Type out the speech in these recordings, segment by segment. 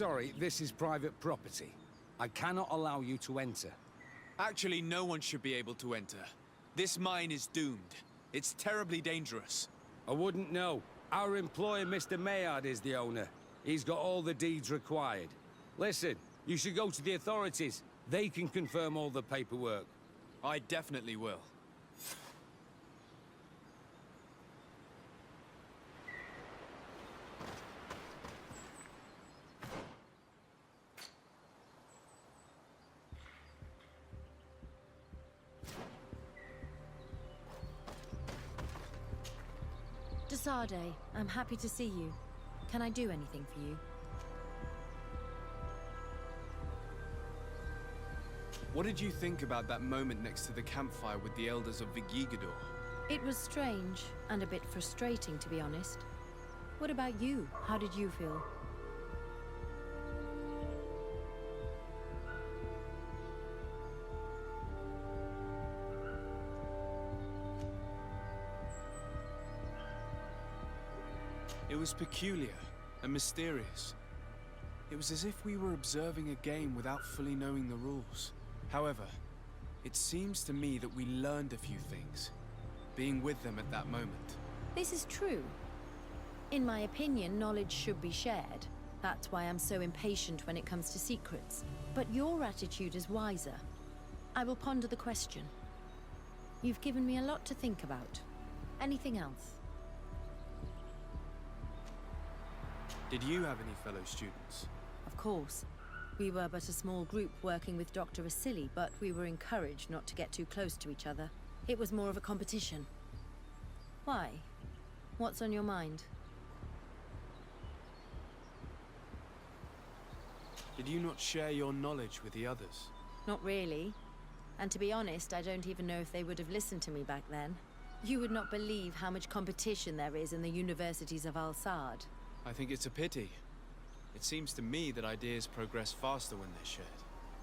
Sorry, this is private property. I cannot allow you to enter. Actually, no one should be able to enter. This mine is doomed. It's terribly dangerous. I wouldn't know. Our employer, Mr. Maillard, is the owner. He's got all the deeds required. Listen, you should go to the authorities. They can confirm all the paperwork. I definitely will. Desade, I'm happy to see you. Can I do anything for you? What did you think about that moment next to the campfire with the elders of Vigigador? It was strange, and a bit frustrating, to be honest. What about you? How did you feel? It was peculiar and mysterious. It was as if we were observing a game without fully knowing the rules. However, it seems to me that we learned a few things, being with them at that moment. This is true. In my opinion, knowledge should be shared. That's why I'm so impatient when it comes to secrets. But your attitude is wiser. I will ponder the question. You've given me a lot to think about. Anything else? Did you have any fellow students? Of course. We were but a small group working with Dr. Vasily, but we were encouraged not to get too close to each other. It was more of a competition. Why? What's on your mind? Did you not share your knowledge with the others? Not really. And to be honest, I don't even know if they would have listened to me back then. You would not believe how much competition there is in the universities of Al-Sad. I think it's a pity. It seems to me that ideas progress faster when they're shared.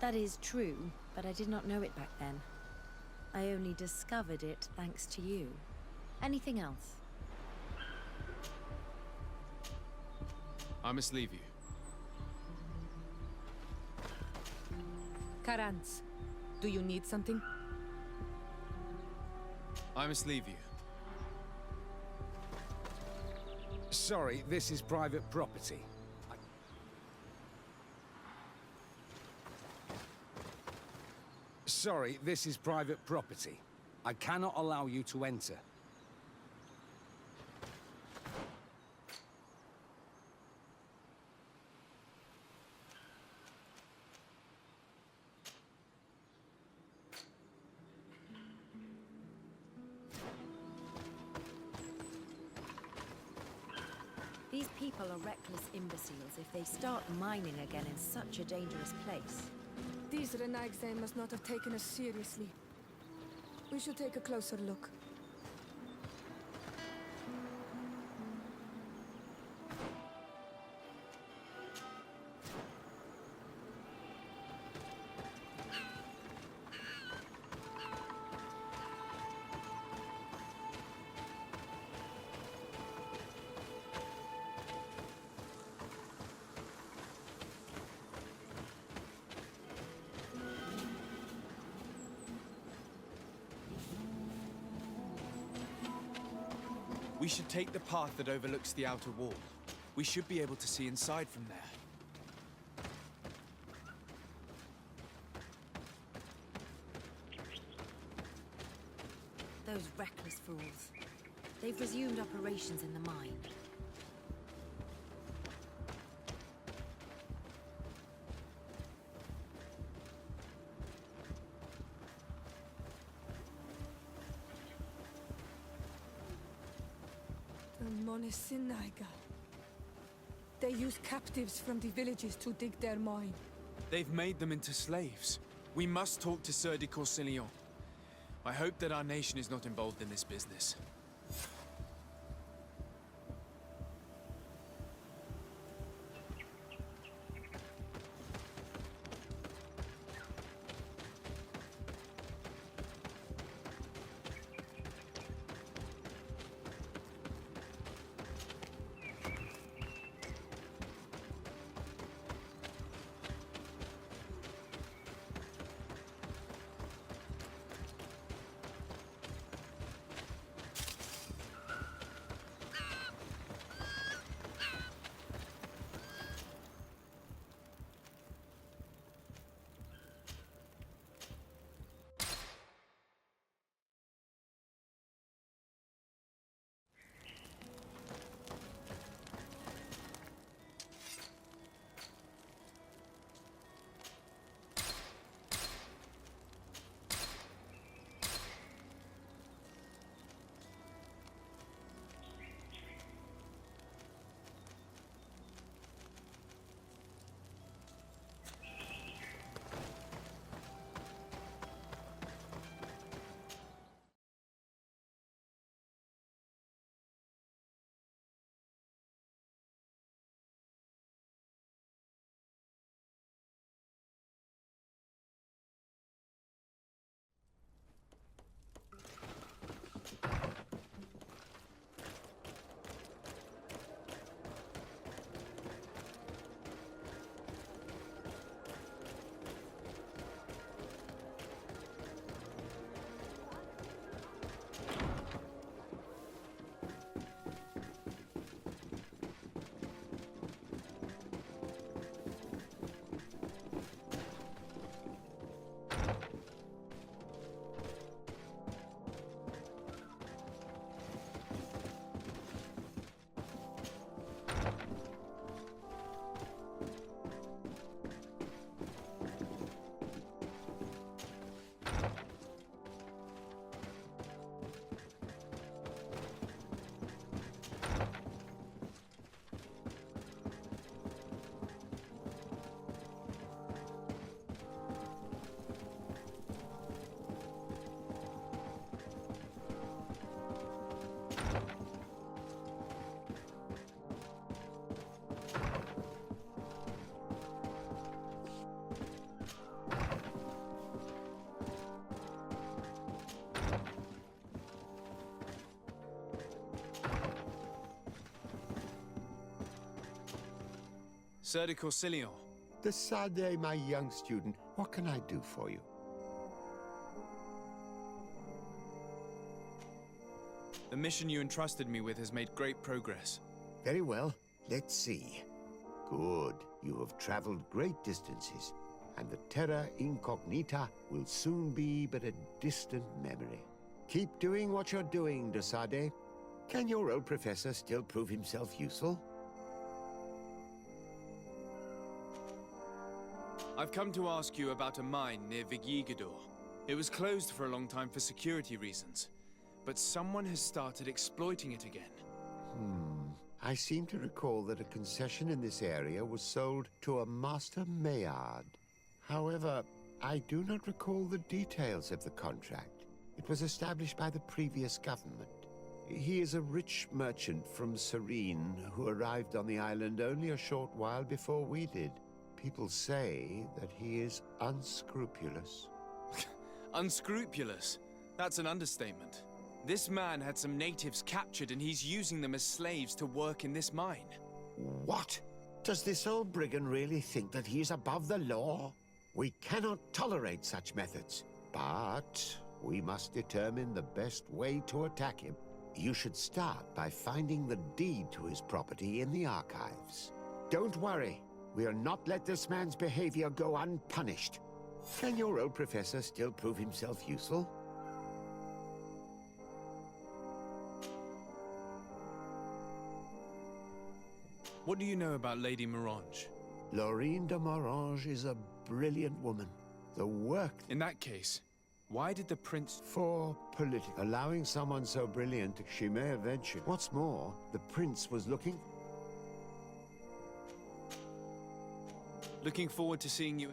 That is true, but I did not know it back then. I only discovered it thanks to you. Anything else? I must leave you. Karantz, do you need something? I must leave you. Sorry, this is private property. Sorry, this is private property. I cannot allow you to enter. These people are reckless imbeciles if they start mining again in such a dangerous place. These Renaigse must not have taken us seriously. We should take a closer look. We should take the path that overlooks the outer wall. We should be able to see inside from there. Those reckless fools. They've resumed operations in the mine. The Monesinaiga. They use captives from the villages to dig their mine. They've made them into slaves. We must talk to Sieur de Courcillon. I hope that our nation is not involved in this business. Sieur de Courcillon. Sade, my young student, what can I do for you? The mission you entrusted me with has made great progress. Very well. Let's see. Good. You have traveled great distances, and the Terra Incognita will soon be but a distant memory. Keep doing what you're doing, Sade. Can your old professor still prove himself useful? I've come to ask you about a mine near Vigigador. It was closed for a long time for security reasons, but someone has started exploiting it again. I seem to recall that a concession in this area was sold to a Master Maillard. However, I do not recall the details of the contract. It was established by the previous government. He is a rich merchant from Serene who arrived on the island only a short while before we did. People say that he is unscrupulous. Unscrupulous? That's an understatement. This man had some natives captured and he's using them as slaves to work in this mine. What? Does this old brigand really think that he is above the law? We cannot tolerate such methods, but we must determine the best way to attack him. You should start by finding the deed to his property in the archives. Don't worry. We'll not let this man's behavior go unpunished. Can your old professor still prove himself useful? What do you know about Lady Morange? Laurine de Morange is a brilliant woman. The work In that case, why did the prince... for political. Allowing someone so brilliant, she may have ventured. What's more, the prince was looking... Looking forward to seeing you...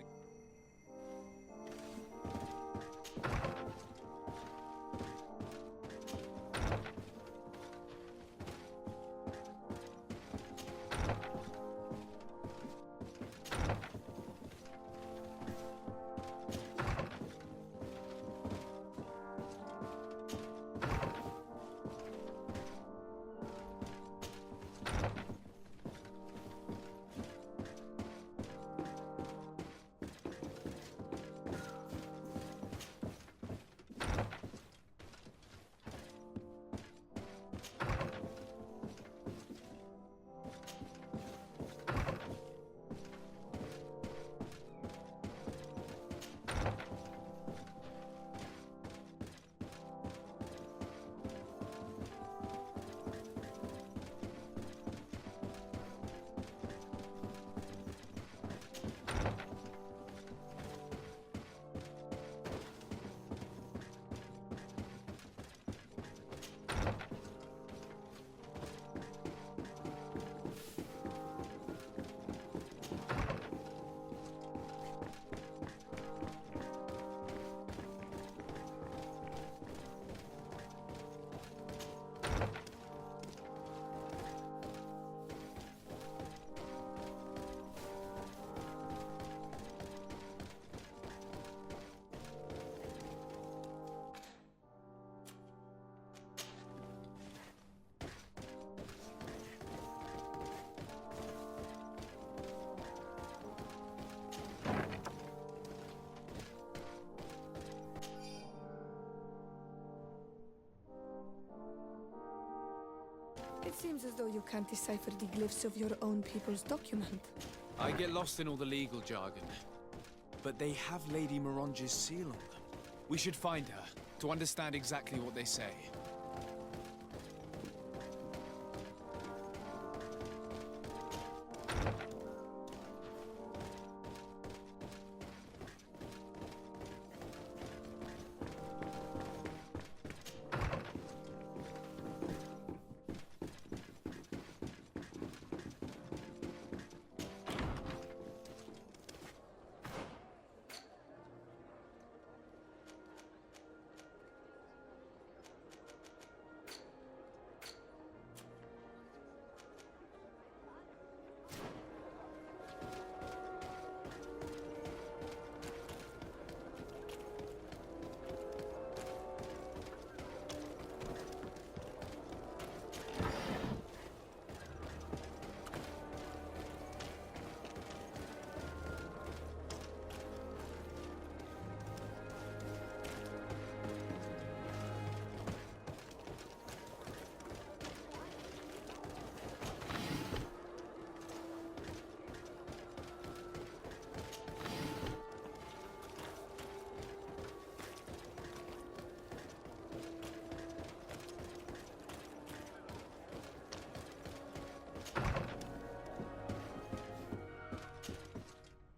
It seems as though you can't decipher the glyphs of your own people's document. I get lost in all the legal jargon. But they have Lady Morange's seal on them. We should find her, to understand exactly what they say.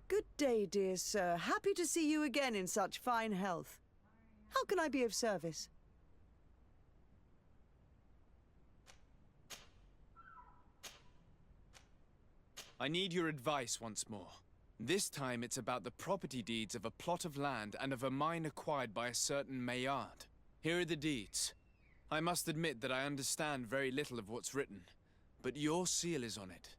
Good day, dear sir. Happy to see you again in such fine health. How can I be of service? I need your advice once more. This time it's about the property deeds of a plot of land and of a mine acquired by a certain Maillard. Here are the deeds. I must admit that I understand very little of what's written, but your seal is on it.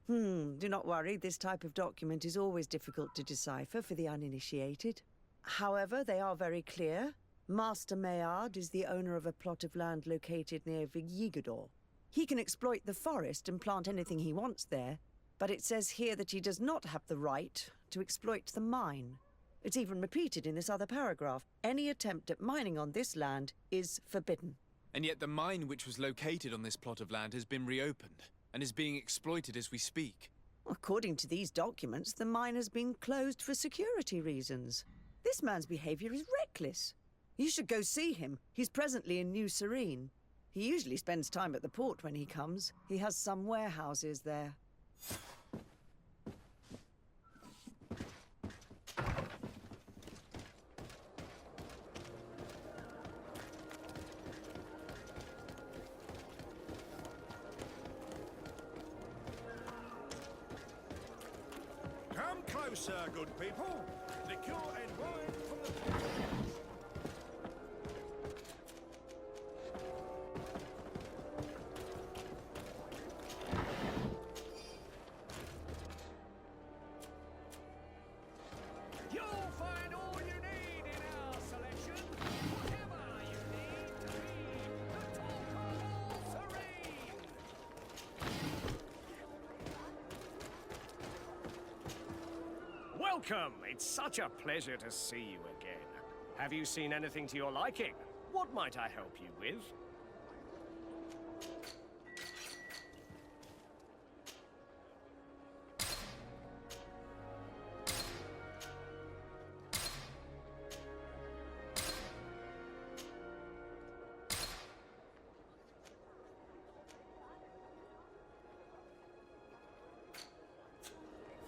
Do not worry. This type of document is always difficult to decipher for the uninitiated. However, they are very clear. Master Maillard is the owner of a plot of land located near Vigigador. He can exploit the forest and plant anything he wants there, but it says here that he does not have the right to exploit the mine. It's even repeated in this other paragraph. Any attempt at mining on this land is forbidden. And yet the mine which was located on this plot of land has been reopened, and is being exploited as we speak. According to these documents, the mine has been closed for security reasons. This man's behavior is reckless. You should go see him. He's presently in New Serene. He usually spends time at the port when he comes. He has some warehouses there. Come closer, good people. Liqueur and wine from the... You'll find all you need in our selection. Whatever you need to be the talk of all Serene. Welcome! It's such a pleasure to see you again. Have you seen anything to your liking? What might I help you with?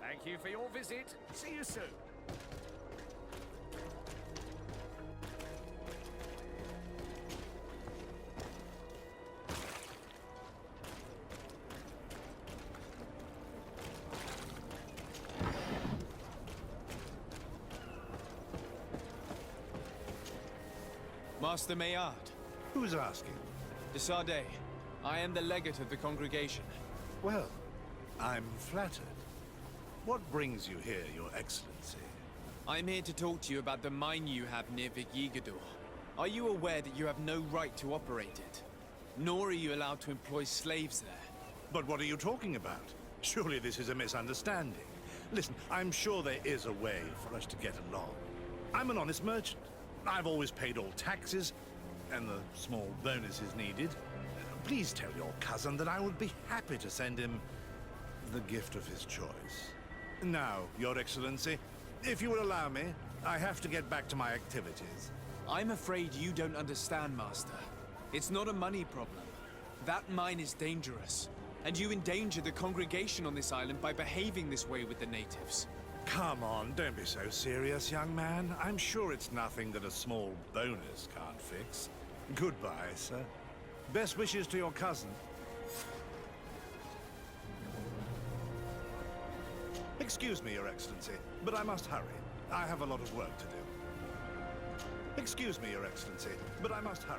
Thank you for your visit. See you soon. Master Maillard, Who's asking? de Sardet, I am the legate of the congregation. Well, I'm flattered. What brings you here, Your Excellency? I'm here to talk to you about the mine you have near Vigigador. Are you aware that you have no right to operate it? Nor are you allowed to employ slaves there. But what are you talking about? Surely this is a misunderstanding. Listen, I'm sure there is a way for us to get along. I'm an honest merchant. I've always paid all taxes, and the small bonuses needed. Please tell your cousin that I would be happy to send him the gift of his choice. Now, Your Excellency, if you will allow me, I have to get back to my activities. I'm afraid you don't understand, Master. It's not a money problem. That mine is dangerous, and you endanger the congregation on this island by behaving this way with the natives. Come on, don't be so serious, young man. I'm sure it's nothing that a small bonus can't fix. Goodbye, sir. Best wishes to your cousin. Excuse me, Your Excellency, but I must hurry. I have a lot of work to do. Excuse me, Your Excellency, but I must hurry.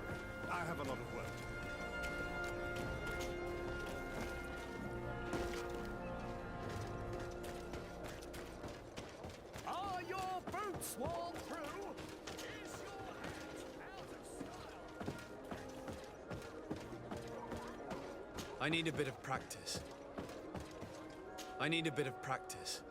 I have a lot of work to do. Are your boots worn through? Is your hat out of style? I need a bit of practice. I need a bit of practice.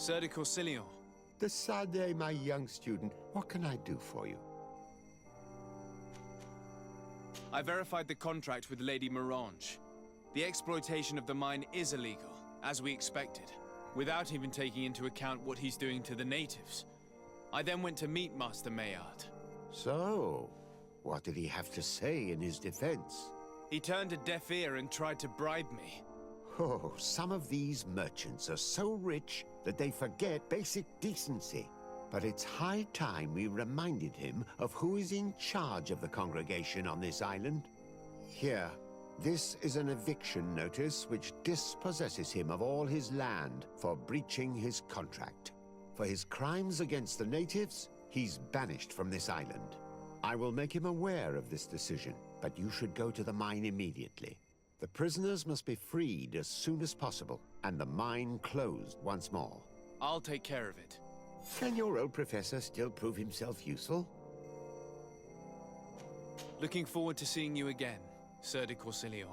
Sir de Corsilion. The Sade, my young student. What can I do for you? I verified the contract with Lady Morange. The exploitation of the mine is illegal, as we expected, without even taking into account what he's doing to the natives. I then went to meet Master Maillard. So, what did he have to say in his defense? He turned a deaf ear and tried to bribe me. Oh, some of these merchants are so rich that they forget basic decency. But it's high time we reminded him of who is in charge of the congregation on this island. Here, this is an eviction notice which dispossesses him of all his land for breaching his contract. For his crimes against the natives, he's banished from this island. I will make him aware of this decision, but you should go to the mine immediately. The prisoners must be freed as soon as possible, and the mine closed once more. I'll take care of it. Can your old professor still prove himself useful? Looking forward to seeing you again, Sir de Corsilion.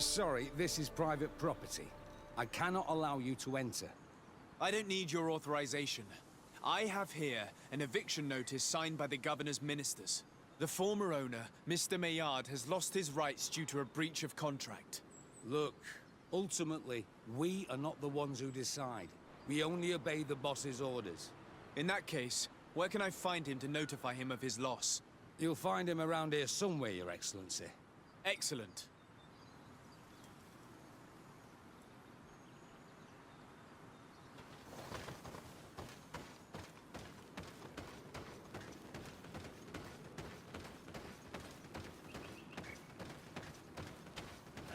Sorry, this is private property. I cannot allow you to enter. I don't need your authorization. I have here an eviction notice signed by the governor's ministers. The former owner, Mr. Maillard, has lost his rights due to a breach of contract. Look, ultimately, we are not the ones who decide. We only obey the boss's orders. In that case, where can I find him to notify him of his loss? You'll find him around here somewhere, Your Excellency. Excellent.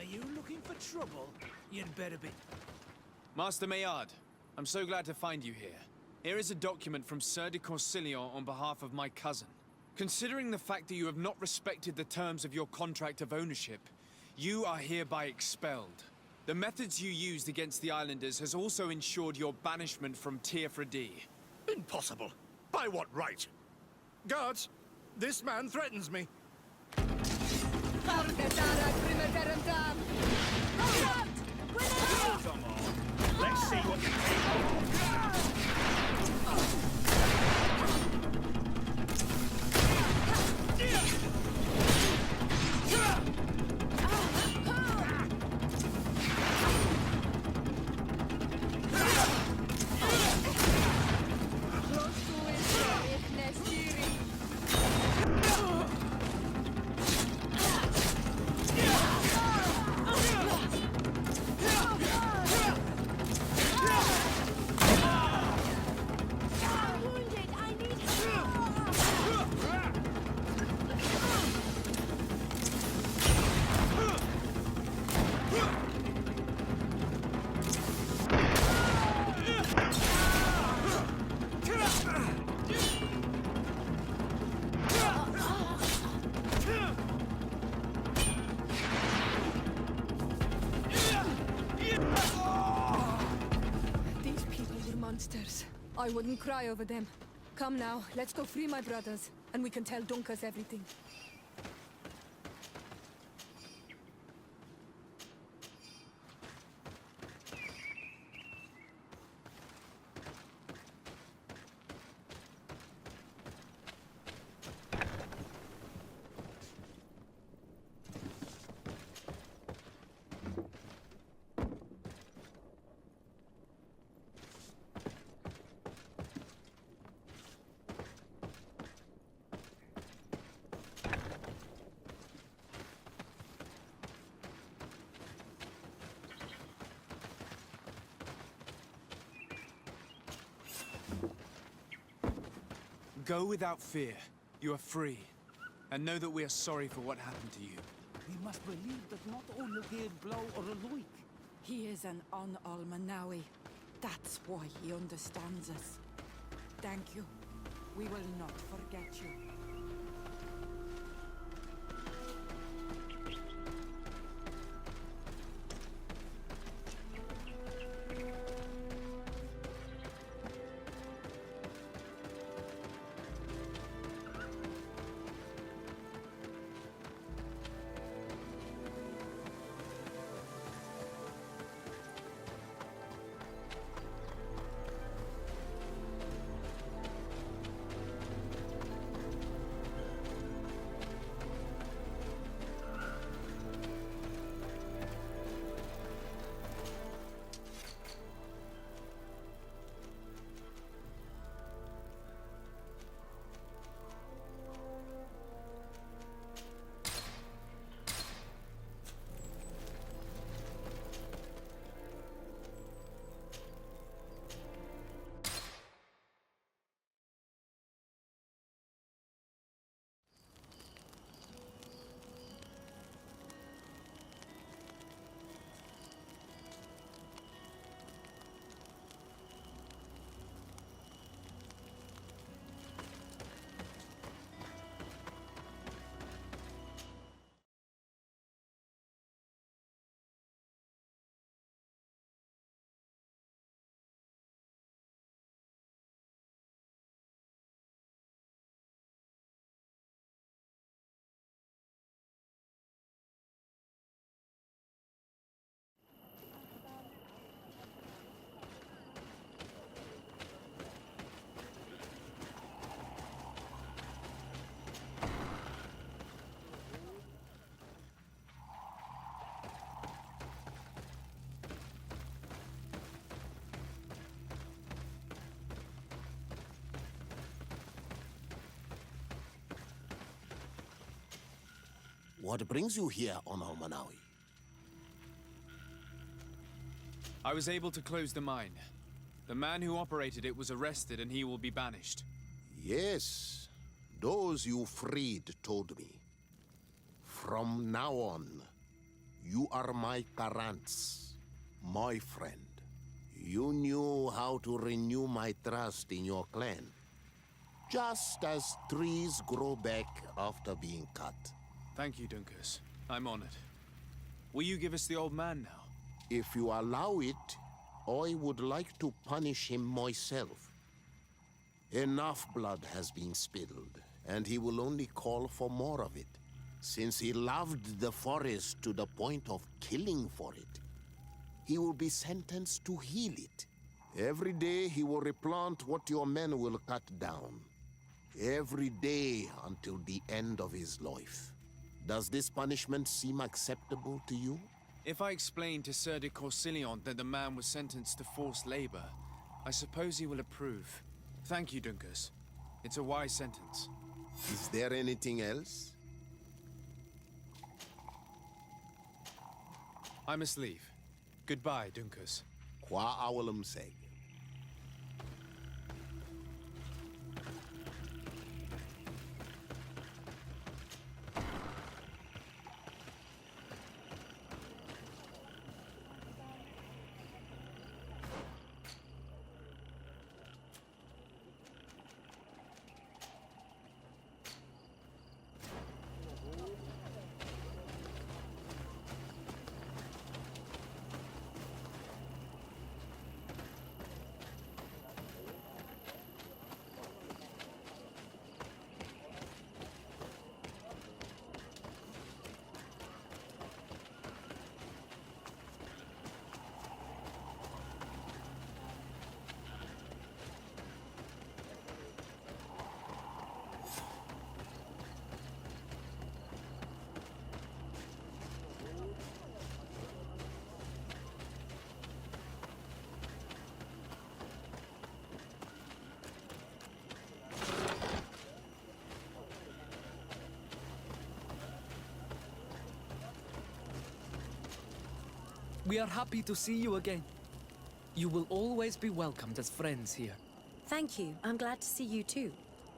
Are you looking for trouble? You'd better be. Master Maillard, I'm so glad to find you here. Here is a document from Sir de Corsilion on behalf of my cousin. Considering the fact that you have not respected the terms of your contract of ownership, you are hereby expelled. The methods you used against the islanders has also ensured your banishment from Tier-Fredi. Impossible. By what right? Guards, this man threatens me. Come on, let's see what you monsters. I wouldn't cry over them. Come now, let's go free my brothers, and we can tell Dunkus everything. Go without fear. You are free. And know that we are sorry for what happened to you. We must believe that not only gave blow or a loik. He is an Al-Manawi. That's why he understands us. Thank you. We will not forget you. What brings you here on Al-Manawi? I was able to close the mine. The man who operated it was arrested and he will be banished. Yes, those you freed told me. From now on, you are my Karants, my friend. You knew how to renew my trust in your clan. Just as trees grow back after being cut. Thank you, Dunkus. I'm honored. Will you give us the old man now? If you allow it, I would like to punish him myself. Enough blood has been spilled, and he will only call for more of it. Since he loved the forest to the point of killing for it, he will be sentenced to heal it. Every day he will replant what your men will cut down. Every day until the end of his life. Does this punishment seem acceptable to you? If I explain to Sir de Corsillon that the man was sentenced to forced labor, I suppose he will approve. Thank you, Dunkus. It's a wise sentence. Is there anything else? I must leave. Goodbye, Dunkus. Qua awalum seg. We are happy to see you again. You will always be welcomed as friends here. Thank you. I'm glad to see you too.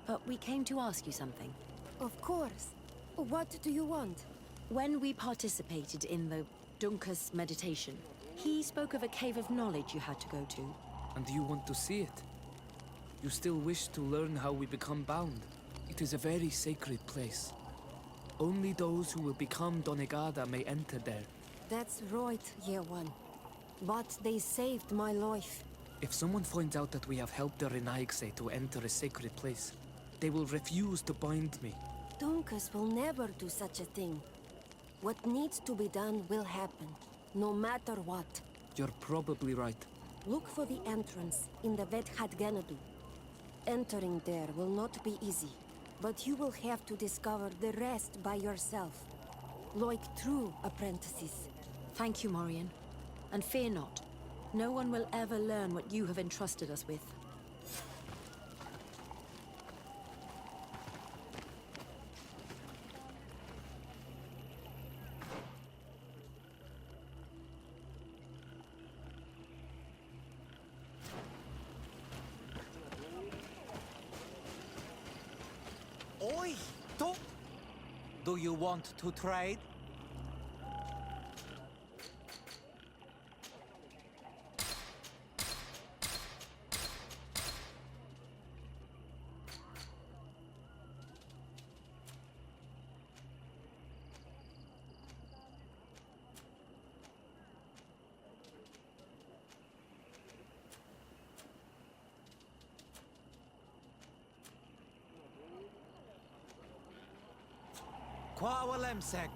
But we came to ask you something. Of course. What do you want? When we participated in the Dunkus meditation, he spoke of a cave of knowledge you had to go to. And you want to see it? You still wish to learn how we become bound? It is a very sacred place. Only those who will become Donegada may enter there. That's right, Year One. But they saved my life. If someone finds out that we have helped the Renaigse to enter a sacred place, they will refuse to bind me. Dunkus will never do such a thing. What needs to be done will happen, no matter what. You're probably right. Look for the entrance in the Vedhat Ganadu. Entering there will not be easy, but you will have to discover the rest by yourself. Like true apprentices. Thank you, Morian. And fear not. No one will ever learn what you have entrusted us with. Oi! Do you want to trade? Kwawalemsek.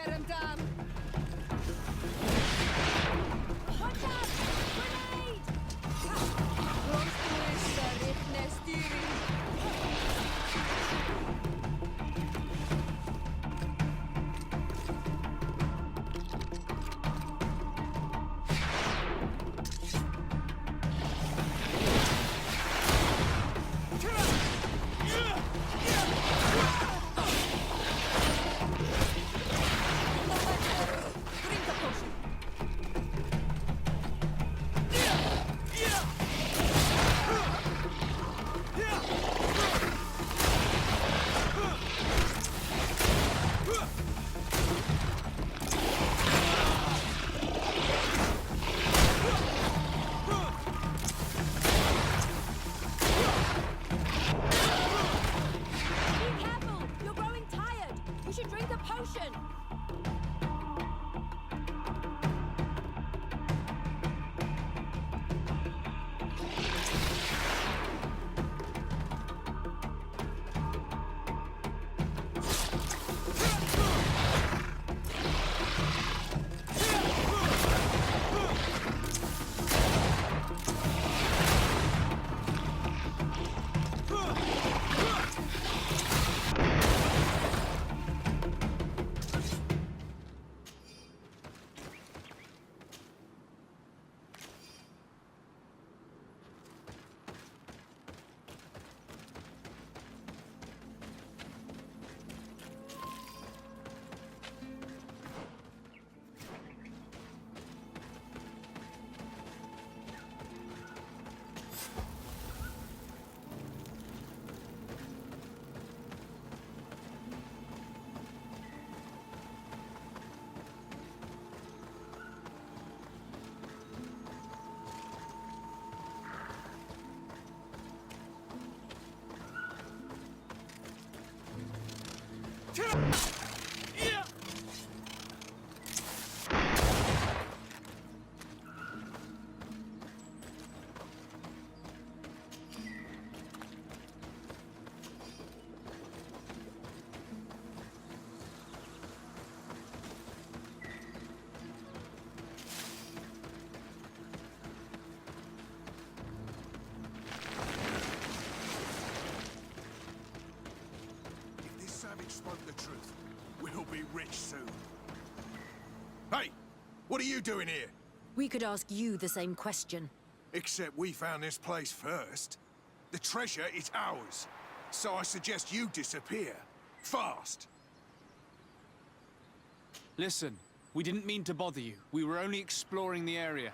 bear him down! Watch out! Grenade! Spoke the truth. We'll be rich soon. Hey! What are you doing here? We could ask you the same question. Except we found this place first. The treasure is ours. So I suggest you disappear. Fast! Listen, we didn't mean to bother you. We were only exploring the area.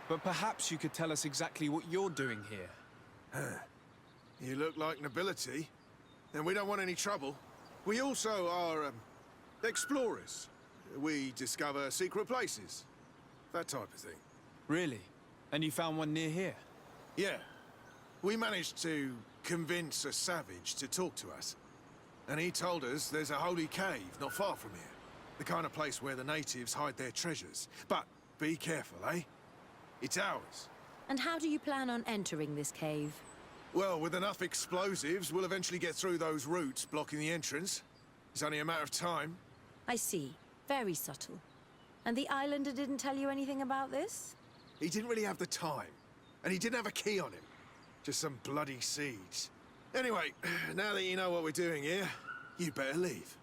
But perhaps you could tell us exactly what you're doing here. Huh. You look like nobility. Then we don't want any trouble. We also are, explorers. We discover secret places. That type of thing. Really? And you found one near here? Yeah. We managed to convince a savage to talk to us. And he told us there's a holy cave not far from here. The kind of place where the natives hide their treasures. But be careful, eh? It's ours. And how do you plan on entering this cave? Well, with enough explosives, we'll eventually get through those roots blocking the entrance. It's only a matter of time. I see. Very subtle. And the islander didn't tell you anything about this? He didn't really have the time. And he didn't have a key on him. Just some bloody seeds. Anyway, now that you know what we're doing here, you better leave.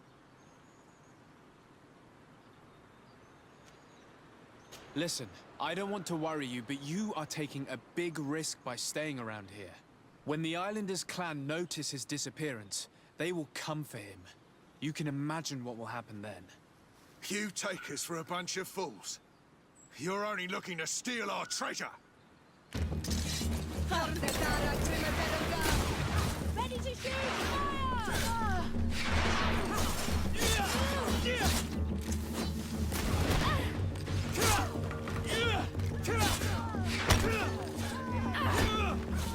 Listen, I don't want to worry you, but you are taking a big risk by staying around here. When the Islanders' clan notice his disappearance, they will come for him. You can imagine what will happen then. You take us for a bunch of fools. You're only looking to steal our treasure. Ready to shoot! Fire!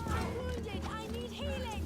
I'm wounded. I need healing.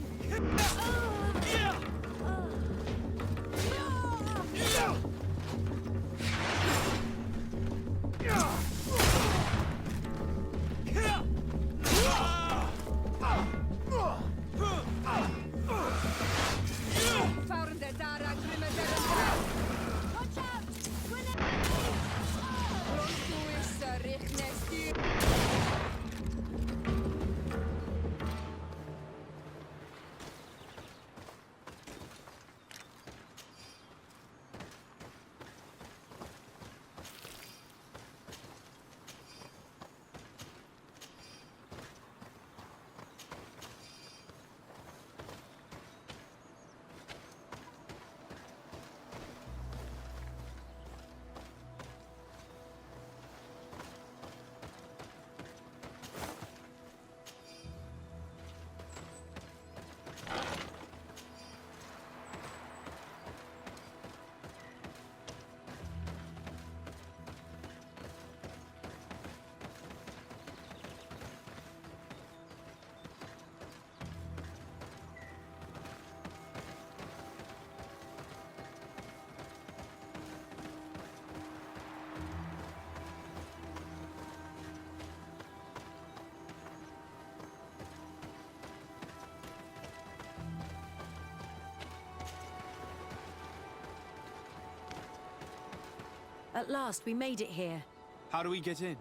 At last, we made it here. How do we get in?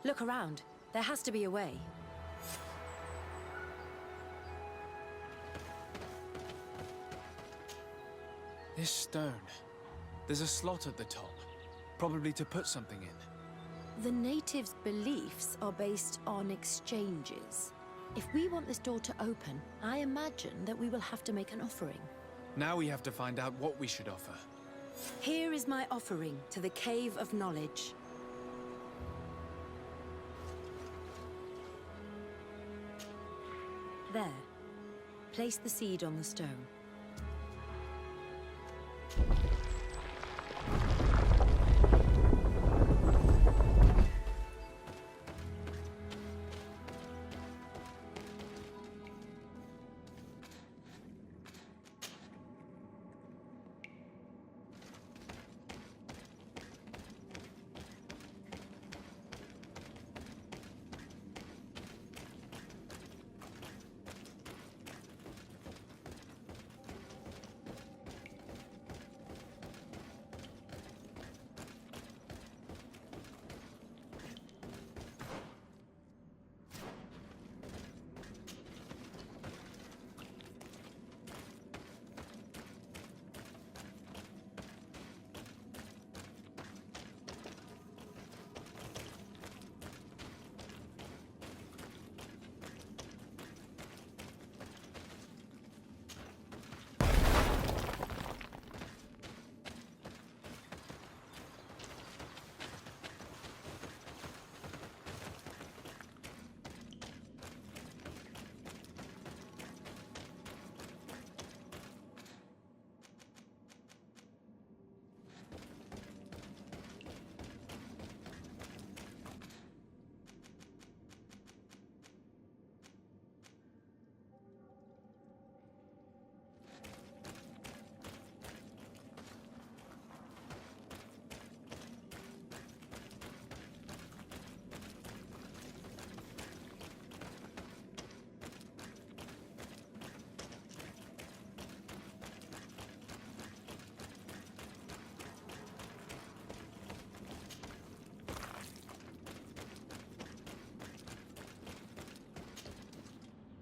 Look around. There has to be a way. This stone. There's a slot at the top. Probably to put something in. The natives' beliefs are based on exchanges. If we want this door to open, I imagine that we will have to make an offering. Now we have to find out what we should offer. Here is my offering to the Cave of Knowledge. There. Place the seed on the stone.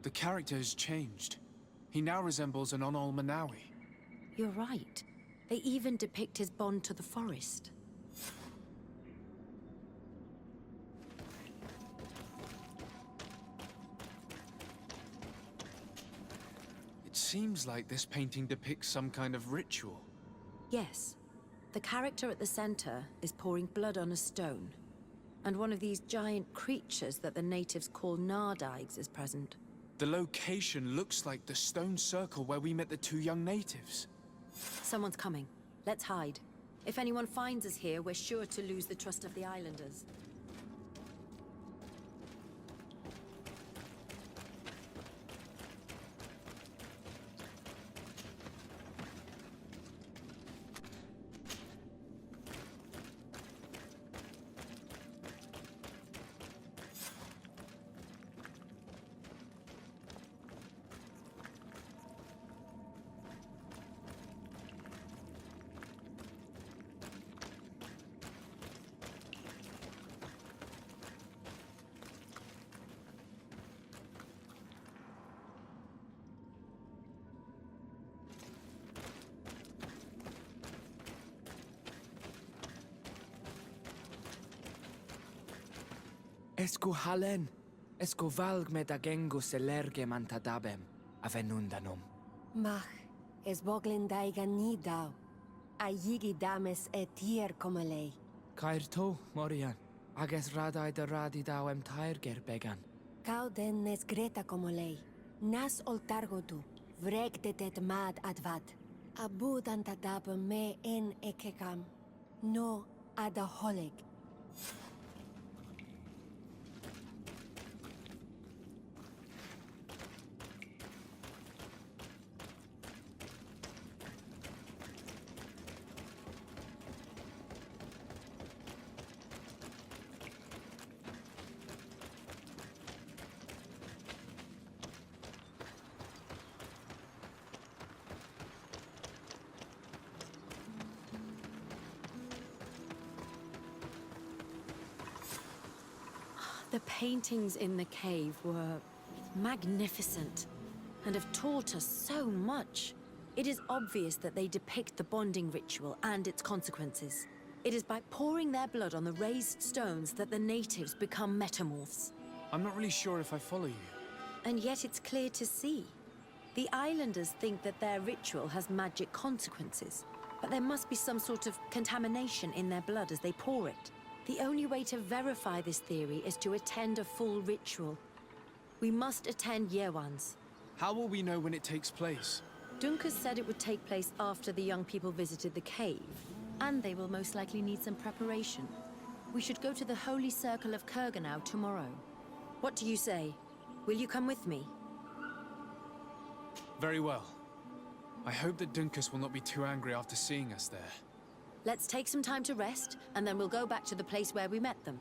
The character has changed. He now resembles an Onol Manawi. You're right. They even depict his bond to the forest. It seems like this painting depicts some kind of ritual. Yes. The character at the center is pouring blood on a stone. And one of these giant creatures that the natives call Nardaigs is present. The location looks like the stone circle where we met the two young natives. Someone's coming. Let's hide. If anyone finds us here, we're sure to lose the trust of the islanders. Esco halen, esco valg med agengo selerge mantadabem, avenundanum. Mach, es boglin daiga ni dau. A yigi dames etier comelei. Cair to, Morian, ages radai de radi dauem tairger began. Cau den nes greta comelei. Nas oltargo tu, vreg de det mad advad. Abud antadabem me en ekekam. No ada holeg. The paintings in the cave were magnificent and have taught us so much. It is obvious that they depict the bonding ritual and its consequences. It is by pouring their blood on the raised stones that the natives become metamorphs. I'm not really sure if I follow you. And yet it's clear to see. The islanders think that their ritual has magic consequences, but there must be some sort of contamination in their blood as they pour it. The only way to verify this theory is to attend a full ritual. We must attend Yewan's. How will we know when it takes place? Dunkus said it would take place after the young people visited the cave, and they will most likely need some preparation. We should go to the Holy Circle of Kurganau tomorrow. What do you say? Will you come with me? Very well. I hope that Dunkus will not be too angry after seeing us there. Let's take some time to rest, and then we'll go back to the place where we met them.